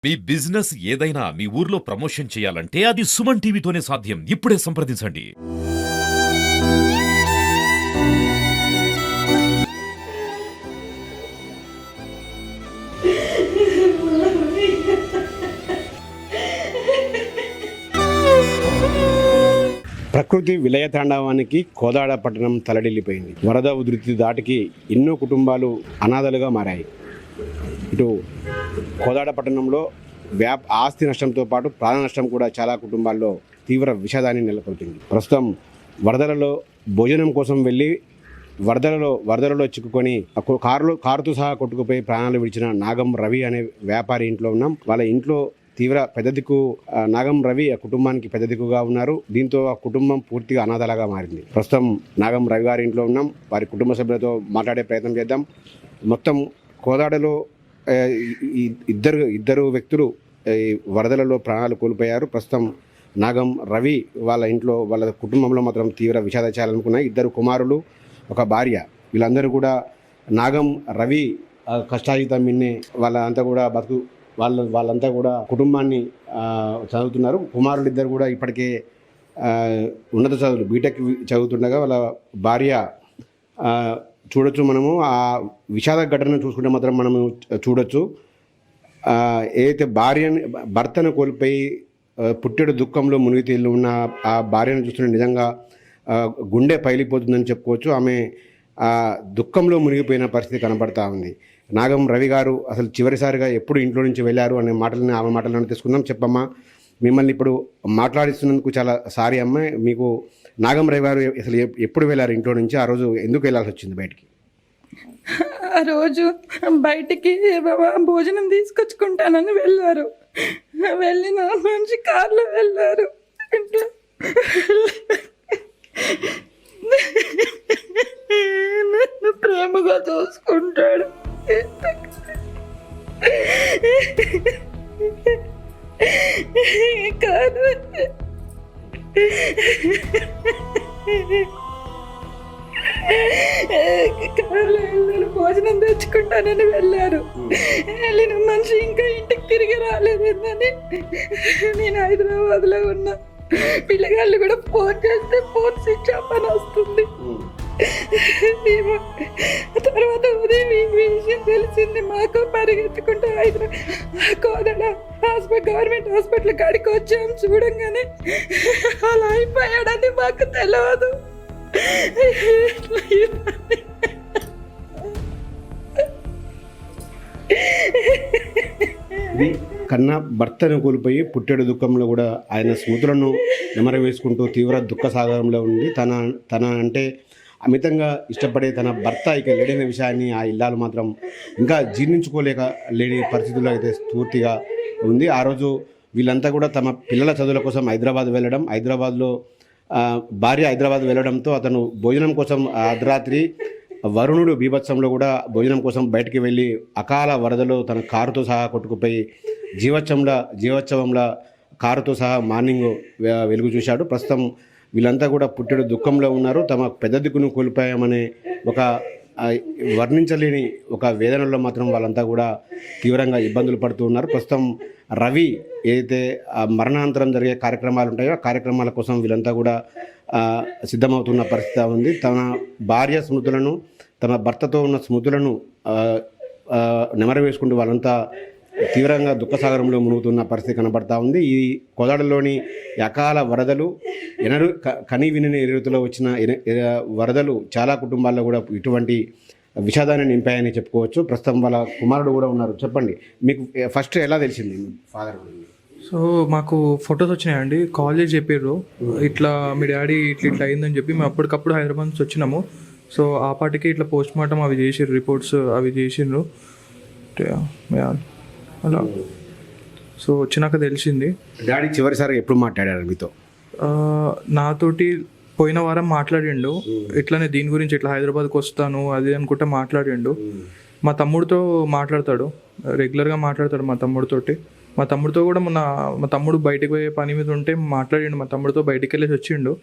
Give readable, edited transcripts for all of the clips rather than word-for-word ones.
మీ business ఏదైనా మీ ఊర్లో promotion చేయాలంటే అది సుమన్ టీవీతోనే సాధ్యం. ఇప్పుడే సంప్రదించండి. ప్రకృతి విలయతాండవానికి కోదాడ పట్టణం తలడిల్లిపోయింది. వరద ఉధృతి దాటికి ఎన్నో కుటుంబాలు అనాథలుగా మారాయి. ఇటు కోదాడ పట్టణంలో ఆస్తి నష్టంతో పాటు ప్రాణ నష్టం కూడా చాలా కుటుంబాల్లో తీవ్ర విషాదాన్ని నెలకొల్పింది. ప్రస్తుతం వరదలలో భోజనం కోసం వెళ్ళి వరదలలో చిక్కుకొని కారుతో సహా కొట్టుకుపోయి ప్రాణాలు విడిచిన నాగం రవి అనే వ్యాపారి ఇంట్లో ఉన్నాం. వాళ్ళ ఇంట్లో తీవ్ర పెద్ద దిక్కు నాగం రవి ఆ కుటుంబానికి పెద్ద దిక్కుగా ఉన్నారు. దీంతో ఆ కుటుంబం పూర్తిగా అనాథలాగా మారింది. ప్రస్తుతం నాగం రవి గారి ఇంట్లో ఉన్నాం. వారి కుటుంబ సభ్యులతో మాట్లాడే ప్రయత్నం చేద్దాం. మొత్తం కోదాడలో ఇద్దరు వ్యక్తులు ఈ వరదలలో ప్రాణాలు కోల్పోయారు. ప్రస్తుతం నాగం రవి వాళ్ళ ఇంట్లో వాళ్ళ కుటుంబంలో మాత్రం తీవ్ర విషాదాచారాలనుకున్నాయి. ఇద్దరు కుమారులు, ఒక భార్య, వీళ్ళందరూ కూడా నాగం రవి కష్టాజితం మిన్నే వాళ్ళంతా కూడా వాళ్ళంతా కూడా కుటుంబాన్ని చదువుతున్నారు. కుమారులు ఇద్దరు కూడా ఇప్పటికే ఉన్నత చదువులు బీటెక్ చదువుతుండగా వాళ్ళ భార్య చూడొచ్చు. మనము ఆ విషాద ఘటనను చూసుకుంటే మాత్రం మనము చూడొచ్చు. ఏదైతే భర్తను కోల్పోయి పుట్టెడు దుఃఖంలో మునిగి తేలి ఉన్న ఆ భార్యను చూస్తుంటే నిజంగా గుండె పైలిపోతుందని చెప్పుకోవచ్చు. ఆమె దుఃఖంలో మునిగిపోయిన పరిస్థితి కనబడతా ఉంది. నాగం రవి గారు అసలు చివరిసారిగా ఎప్పుడు ఇంట్లో నుంచి వెళ్ళారు అనే ఆమె మాటలను తీసుకుందాం. చెప్పమ్మా, మిమ్మల్ని ఇప్పుడు మాట్లాడిస్తున్నందుకు చాలా సారీ అమ్మ. మీకు నాగం రవి గారు అసలు ఎప్పుడు వెళ్ళారు ఇంట్లో నుంచి? ఆ రోజు ఎందుకు వెళ్ళాల్సి వచ్చింది బయటికి? ఆ రోజు బయటికి భోజనం తీసుకొచ్చుకుంటానని వెళ్ళారు. వెళ్ళిన మనిషి కార్లో వెళ్ళారు. ఇంట్లో నన్ను ప్రేమగా చూసుకుంటాడు. కాదు, భోజనం తెచ్చుకుంటానని వెళ్ళారు. వెళ్ళిన మనిషి ఇంకా ఇంటికి తిరిగి రాలేదని నేను హైదరాబాద్లో ఉన్నా. పిల్లగాళ్ళు కూడా ఫోన్ చేస్తే ఫోన్ స్విచ్ ఆఫ్ అని వస్తుంది. తర్వాత ఉదయం ఈ విషయం తెలిసింది మాకు. పరిగెత్తుకుంటే కోదడ గవర్నమెంట్ హాస్పిటల్ కాడికి వచ్చాం. చూడంగానే అలా అయిపోయాడని మాకు తెలియదు. కన్నా భర్తను కోల్పోయి పుట్టెడు దుఃఖంలో కూడా ఆయన స్మృతులను నెమరవేసుకుంటూ తీవ్ర దుఃఖ సాగరంలో ఉంది. తన అంటే అమితంగా ఇష్టపడే తన భర్త ఇక లేడైన విషయాన్ని ఆ ఇల్లాలు మాత్రం ఇంకా జీర్ణించుకోలేక లేని పరిస్థితుల్లో అయితే పూర్తిగా ఉంది. ఆ రోజు వీళ్ళంతా కూడా తమ పిల్లల చదువుల కోసం హైదరాబాద్లో భార్య హైదరాబాద్ వెళ్ళడంతో అతను భోజనం కోసం అర్ధరాత్రి వరుణుడు బీభత్సంలో కూడా భోజనం కోసం బయటికి వెళ్ళి అకాల వరదలో తన కారుతో సహా కొట్టుకుపోయి జీవోత్సవంలో కారుతో సహా మార్నింగ్ వెలుగు చూశాడు. ప్రస్తుతం వీళ్ళంతా కూడా పుట్టెడు దుఃఖంలో ఉన్నారు. తమ పెద్ద దిక్కును కోల్పోయామనే ఒక వర్ణించలేని ఒక వేదనలో మాత్రం వాళ్ళంతా కూడా తీవ్రంగా ఇబ్బందులు పడుతూ ఉన్నారు. ప్రస్తుతం రవి ఏదైతే మరణాంతరం జరిగే కార్యక్రమాలు ఉంటాయో ఆ కార్యక్రమాల కోసం వీళ్ళంతా కూడా సిద్ధమవుతున్న పరిస్థితి ఉంది. తన భార్య స్మృతులను, తన భర్తతో ఉన్న స్మృతులను నెమరవేసుకుంటూ వాళ్ళంతా తీవ్రంగా దుఃఖసాగరంలో మునుగుతున్న పరిస్థితి కనబడతా ఉంది. ఈ కోదాడలోని అకాల వరదలు కని విని రీతిలో వచ్చిన వరదలు చాలా కుటుంబాల్లో కూడా ఇటువంటి విషాదాన్ని నింపాయని చెప్పుకోవచ్చు. ప్రస్తుతం వాళ్ళ కుమారుడు కూడా ఉన్నారు. చెప్పండి, మీకు ఫస్ట్ ఎలా తెలిసింది ఫాదర్? సో మాకు ఫొటోస్ వచ్చినాయండి. కాల్ చేసి చెప్పారు ఇట్లా మీ డాడీ ఇట్లా అయిందని చెప్పి. మేము అప్పటికప్పుడు హైదరాబాద్ నుంచి వచ్చినాము. సో ఆ పాటికి ఇట్లా పోస్ట్ మార్టం అవి చేసిర్రు, రిపోర్ట్స్ అవి చేసిండ్రు అలా. సో వచ్చినాక తెలిసింది. డాడీ చివరిసారి ఎప్పుడు మాట్లాడారు మీతో? నాతోటి పోయిన వారం మాట్లాడిండు. ఇట్లానే దీని గురించి ఇట్లా హైదరాబాద్కి వస్తాను అది అనుకుంటా మాట్లాడిండు. మా తమ్ముడితో మాట్లాడతాడు, రెగ్యులర్గా మాట్లాడతాడు మా తమ్ముడితోటి. మా తమ్ముడితో కూడా మా తమ్ముడు బయటకు పోయే పని మీద ఉంటే మాట్లాడిండు. మా తమ్ముడితో బయటికి వెళ్ళేసి వచ్చిండు.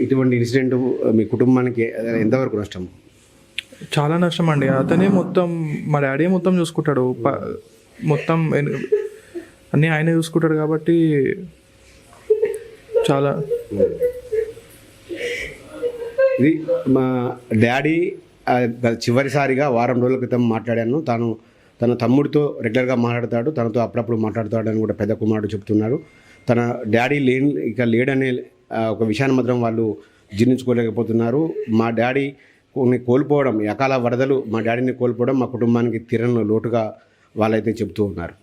ఇటువంటి ఇన్సిడెంట్ మీ కుటుంబానికి ఎంతవరకు నష్టం? చాలా నష్టం అండి. అతనే మొత్తం, మా డాడీ మొత్తం చూసుకుంటాడు. మొత్తం అన్నీ ఆయనే చూసుకుంటాడు కాబట్టి చాలా ఇది మా డాడీ చివరిసారిగా వారం రోజుల క్రితం మాట్లాడాను. తన తమ్ముడితో రెగ్యులర్గా మాట్లాడతాడు, తనతో అప్పుడప్పుడు మాట్లాడతాడు అని కూడా పెద్ద కుమారుడు చెప్తున్నారు. తన డాడీ లేడనే ఒక విషయాన్ని మాత్రం వాళ్ళు జీర్ణించుకోలేకపోతున్నారు. మా డాడీ కోల్పోవడం, ఈ అకాల వరదలు మా డాడీని కోల్పోవడం మా కుటుంబానికి తీరని లోటుగా వాళ్ళైతే చెప్తూ ఉన్నారు.